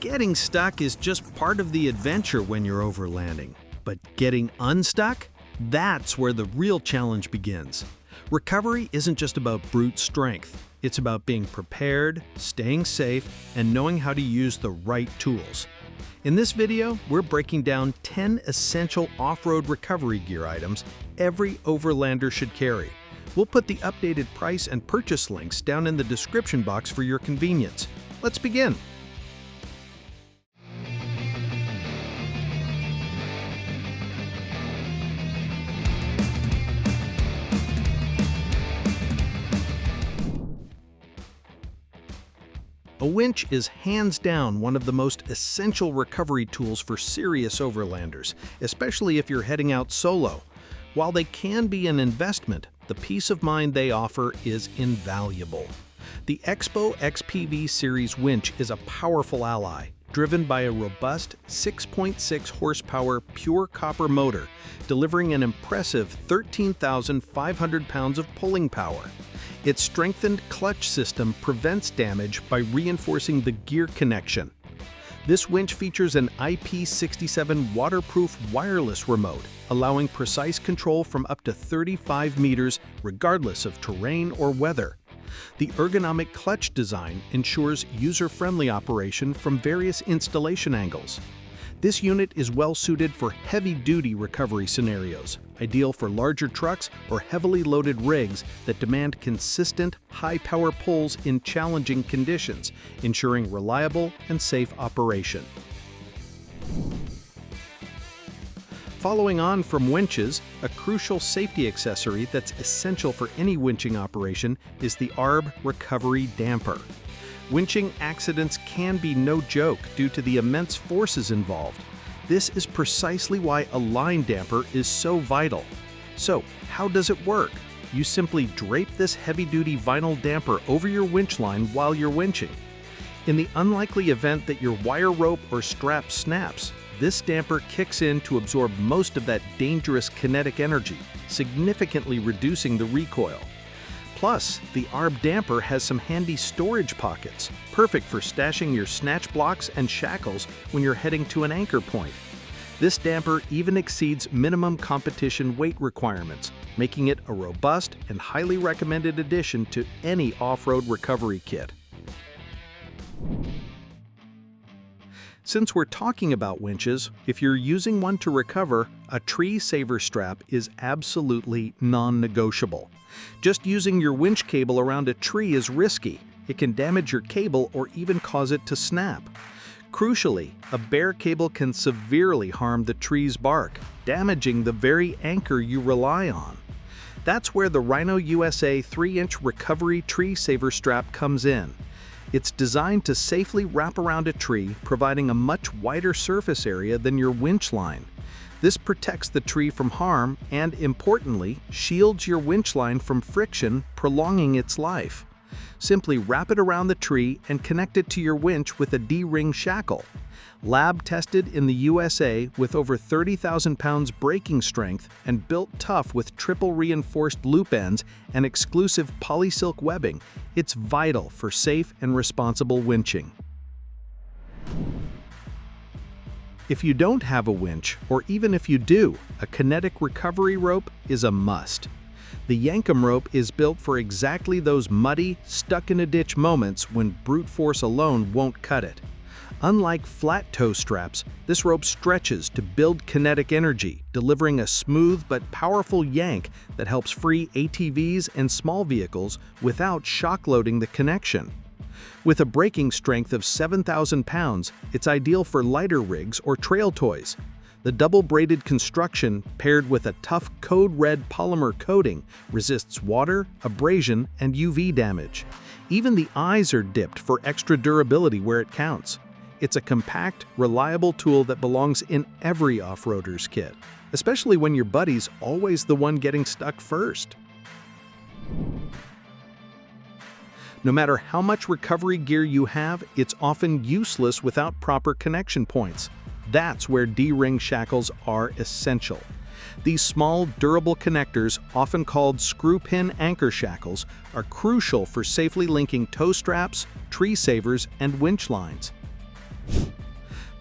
Getting stuck is just part of the adventure when you're overlanding. But getting unstuck? That's where the real challenge begins. Recovery isn't just about brute strength. It's about being prepared, staying safe, and knowing how to use the right tools. In this video, we're breaking down 10 essential off-road recovery gear items every overlander should carry. We'll put the updated price and purchase links down in the description box for your convenience. Let's begin. A winch is hands down one of the most essential recovery tools for serious overlanders, especially if you're heading out solo. While they can be an investment, the peace of mind they offer is invaluable. The Expo XPV Series winch is a powerful ally, driven by a robust 6.6 horsepower pure copper motor, delivering an impressive 13,500 pounds of pulling power. Its strengthened clutch system prevents damage by reinforcing the gear connection. This winch features an IP67 waterproof wireless remote, allowing precise control from up to 35 meters regardless of terrain or weather. The ergonomic clutch design ensures user-friendly operation from various installation angles. This unit is well suited for heavy-duty recovery scenarios, ideal for larger trucks or heavily loaded rigs that demand consistent, high-power pulls in challenging conditions, ensuring reliable and safe operation. Following on from winches, a crucial safety accessory that's essential for any winching operation is the ARB recovery damper. Winching accidents can be no joke due to the immense forces involved. This is precisely why a line damper is so vital. So, how does it work? You simply drape this heavy-duty vinyl damper over your winch line while you're winching. In the unlikely event that your wire rope or strap snaps, this damper kicks in to absorb most of that dangerous kinetic energy, significantly reducing the recoil. Plus, the ARB damper has some handy storage pockets, perfect for stashing your snatch blocks and shackles when you're heading to an anchor point. This damper even exceeds minimum competition weight requirements, making it a robust and highly recommended addition to any off-road recovery kit. Since we're talking about winches, if you're using one to recover, a tree saver strap is absolutely non-negotiable. Just using your winch cable around a tree is risky. It can damage your cable or even cause it to snap. Crucially, a bare cable can severely harm the tree's bark, damaging the very anchor you rely on. That's where the Rhino USA 3-inch recovery tree saver strap comes in. It's designed to safely wrap around a tree, providing a much wider surface area than your winch line. This protects the tree from harm and, importantly, shields your winch line from friction, prolonging its life. Simply wrap it around the tree and connect it to your winch with a D-ring shackle. Lab tested in the USA with over 30,000 pounds braking strength and built tough with triple reinforced loop ends and exclusive polysilk webbing, it's vital for safe and responsible winching. If you don't have a winch, or even if you do, a Kinetic recovery rope is a must. The Yankum rope is built for exactly those muddy, stuck-in-a-ditch moments when brute force alone won't cut it. Unlike flat toe straps, this rope stretches to build kinetic energy, delivering a smooth but powerful yank that helps free ATVs and small vehicles without shock-loading the connection. With a braking strength of 7,000 pounds, it's ideal for lighter rigs or trail toys. The double-braided construction, paired with a tough code red polymer coating, resists water, abrasion, and UV damage. Even the eyes are dipped for extra durability where it counts. It's a compact, reliable tool that belongs in every off-roader's kit, especially when your buddy's always the one getting stuck first. No matter how much recovery gear you have, it's often useless without proper connection points. That's where D-ring shackles are essential. These small, durable connectors, often called screw-pin anchor shackles, are crucial for safely linking tow straps, tree savers, and winch lines.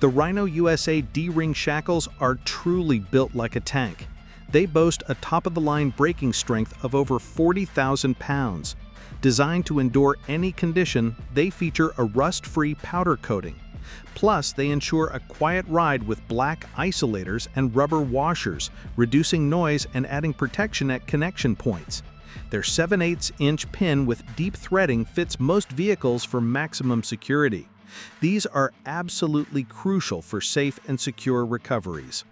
The Rhino USA D-ring shackles are truly built like a tank. They boast a top-of-the-line braking strength of over 40,000 pounds. Designed to endure any condition, they feature a rust-free powder coating. Plus, they ensure a quiet ride with black isolators and rubber washers, reducing noise and adding protection at connection points. Their 7/8-inch pin with deep threading fits most vehicles for maximum security. These are absolutely crucial for safe and secure recoveries.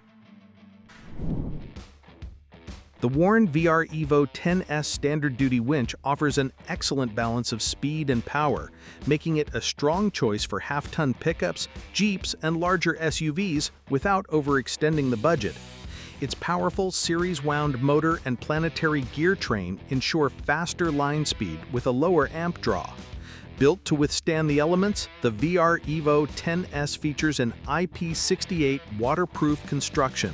The Warn VR Evo 10S Standard Duty winch offers an excellent balance of speed and power, making it a strong choice for half-ton pickups, Jeeps, and larger SUVs without overextending the budget. Its powerful series-wound motor and planetary gear train ensure faster line speed with a lower amp draw. Built to withstand the elements, the VR Evo 10S features an IP68 waterproof construction.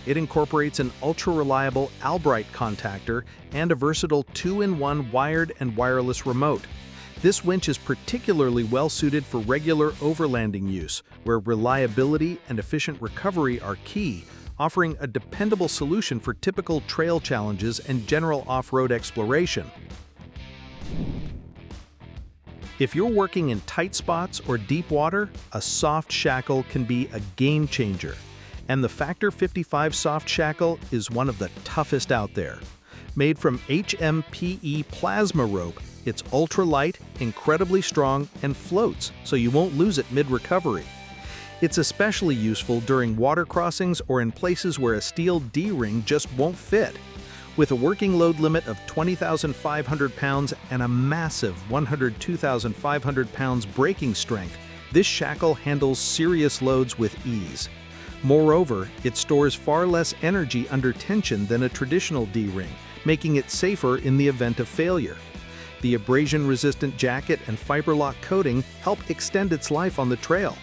It incorporates an ultra-reliable Albright contactor and a versatile 2-in-1 wired and wireless remote. This winch is particularly well-suited for regular overlanding use, where reliability and efficient recovery are key, offering a dependable solution for typical trail challenges and general off-road exploration. If you're working in tight spots or deep water, a soft shackle can be a game changer. And the Factor 55 soft shackle is one of the toughest out there. Made from HMPE plasma rope, it's ultra-light, incredibly strong, and floats, so you won't lose it mid-recovery. It's especially useful during water crossings or in places where a steel D-ring just won't fit. With a working load limit of 20,500 pounds and a massive 102,500 pounds braking strength, this shackle handles serious loads with ease. Moreover, it stores far less energy under tension than a traditional D-ring, making it safer in the event of failure. The abrasion-resistant jacket and fiberlock coating help extend its life on the trail.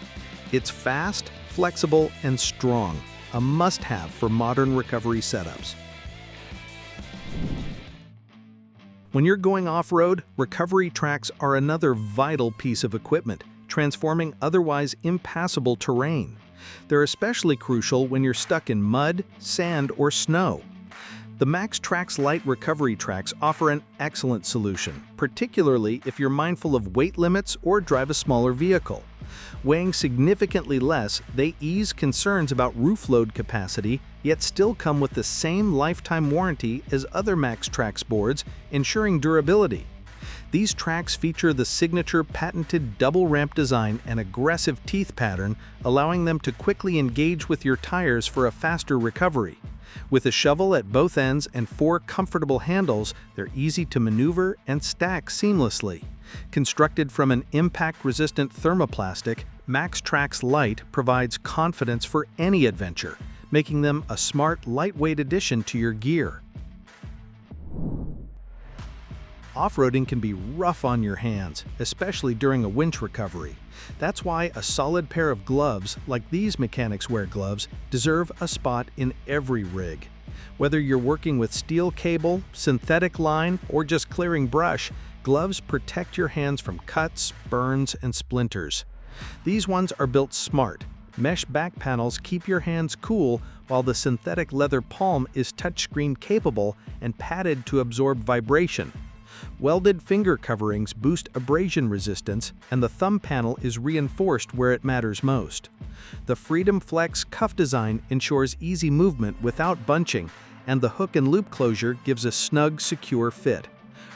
It's fast, flexible, and strong, a must-have for modern recovery setups. When you're going off-road, recovery tracks are another vital piece of equipment, transforming otherwise impassable terrain. They're especially crucial when you're stuck in mud, sand, or snow. The MaxTrax Light recovery tracks offer an excellent solution, particularly if you're mindful of weight limits or drive a smaller vehicle. Weighing significantly less, they ease concerns about roof load capacity, yet still come with the same lifetime warranty as other MaxTrax boards, ensuring durability. These tracks feature the signature patented double ramp design and aggressive teeth pattern, allowing them to quickly engage with your tires for a faster recovery. With a shovel at both ends and 4 comfortable handles, they're easy to maneuver and stack seamlessly. Constructed from an impact-resistant thermoplastic, MaxTrax Light provides confidence for any adventure, making them a smart, lightweight addition to your gear. Off-roading can be rough on your hands, especially during a winch recovery. That's why a solid pair of gloves, like these mechanics wear gloves, deserve a spot in every rig. Whether you're working with steel cable, synthetic line, or just clearing brush, gloves protect your hands from cuts, burns, and splinters. These ones are built smart. Mesh back panels keep your hands cool, while the synthetic leather palm is touchscreen capable and padded to absorb vibration. Welded finger coverings boost abrasion resistance, and the thumb panel is reinforced where it matters most. The Freedom Flex cuff design ensures easy movement without bunching, and the hook and loop closure gives a snug, secure fit.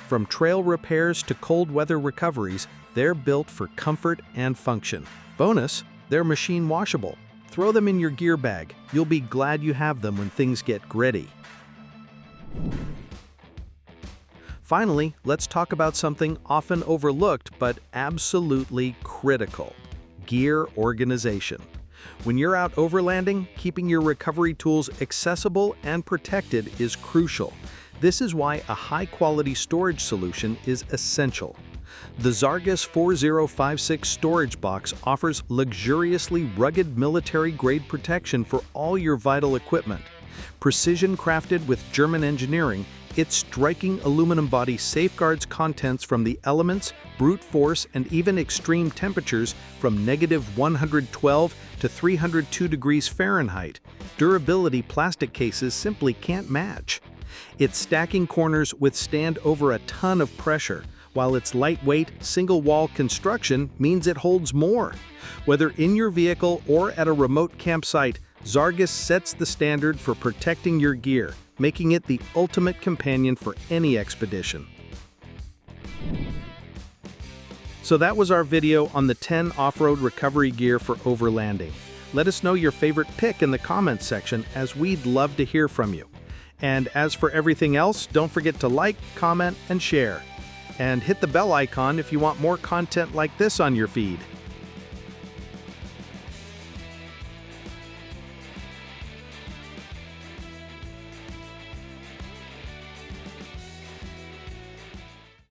From trail repairs to cold weather recoveries, they're built for comfort and function. Bonus, they're machine washable. Throw them in your gear bag. You'll be glad you have them when things get gritty. Finally, let's talk about something often overlooked but absolutely critical: gear organization. When you're out overlanding, keeping your recovery tools accessible and protected is crucial. This is why a high-quality storage solution is essential. The Zargus 4056 storage box offers luxuriously rugged military-grade protection for all your vital equipment. Precision crafted with German engineering, Its striking aluminum body safeguards contents from the elements, brute force, and even extreme temperatures from -112 to 302 degrees Fahrenheit. Durability plastic cases simply can't match. Its stacking corners withstand over a ton of pressure, while its lightweight, single-wall construction means it holds more. Whether in your vehicle or at a remote campsite, Zargus sets the standard for protecting your gear, making it the ultimate companion for any expedition. So that was our video on the 10 off-road recovery gear for overlanding. Let us know your favorite pick in the comments section, as we'd love to hear from you. And as for everything else, don't forget to like, comment, and share. And hit the bell icon if you want more content like this on your feed.